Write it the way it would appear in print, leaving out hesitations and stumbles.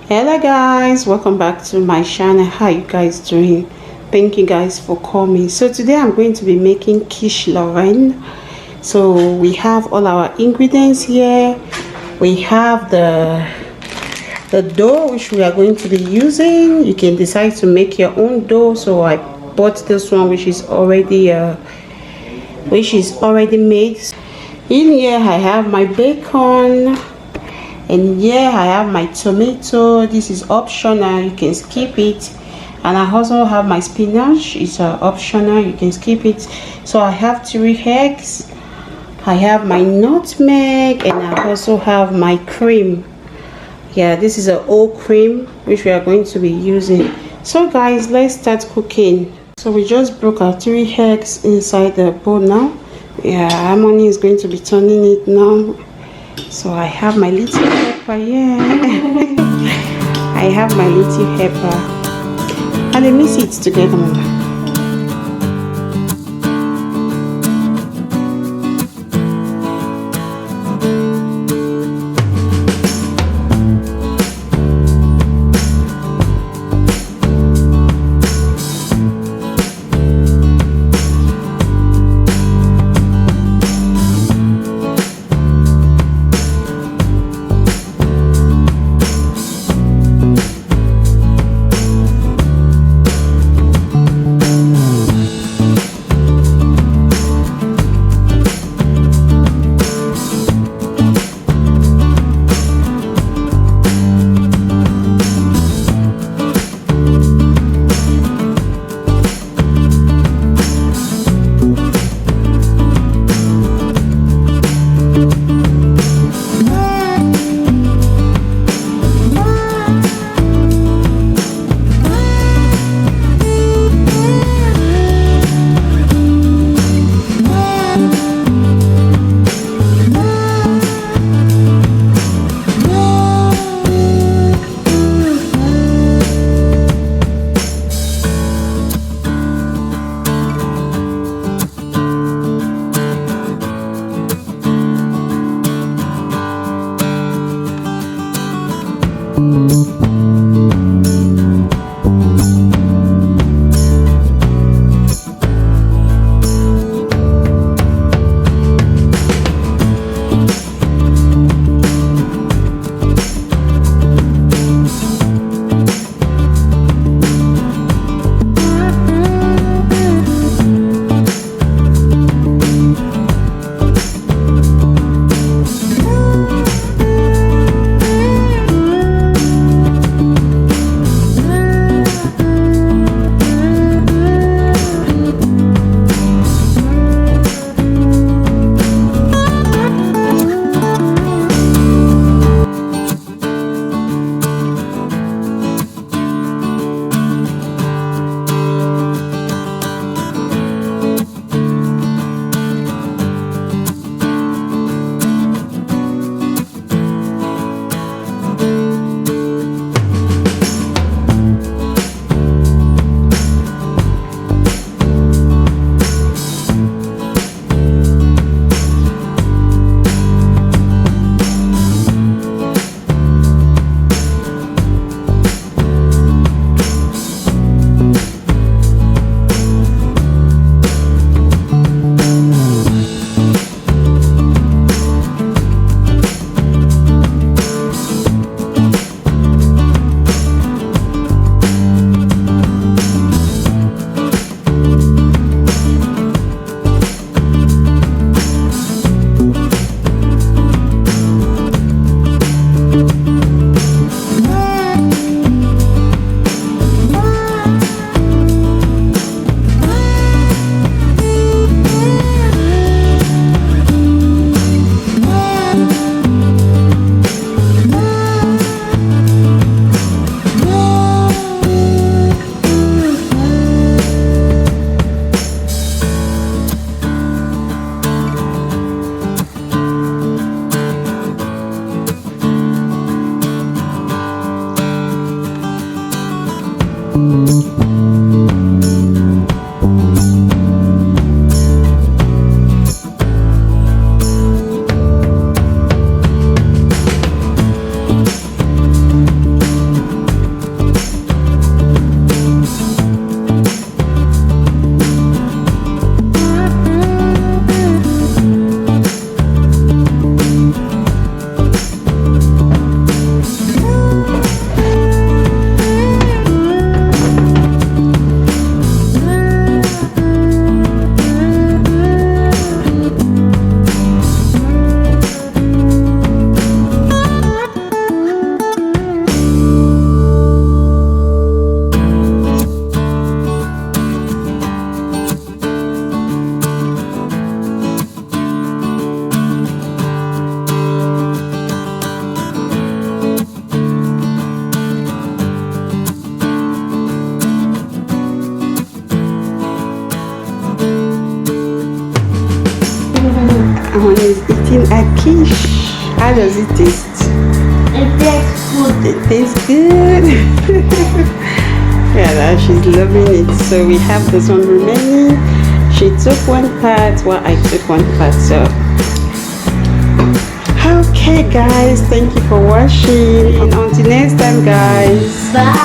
Hello guys, welcome back to my channel. How you guys doing? Thank you guys for coming. So today I'm going to be making quiche Lorraine. So we have all our ingredients here. We have the dough which we are going to be using. You can decide to make your own dough. So I bought this one which is already made. In here I have my bacon. And here I have my tomato. This is optional, you can skip it. And I also have my spinach. It's optional, you can skip it. So I have 3 eggs. I have my nutmeg, and I also have my cream. Yeah, this is an oat cream which we are going to be using. So guys, let's start cooking. So we just broke our 3 eggs inside the bowl now. Yeah, Harmony is going to be turning it now. So I have my little pepper here. I have my little pepper. And let me mix it together, Mama. is eating a quiche. How does it taste? It tastes good. It tastes good. Yeah, she's loving it. So we have this one remaining. She took one part while I took one part. So okay guys, thank you for watching, and until next time guys, Bye.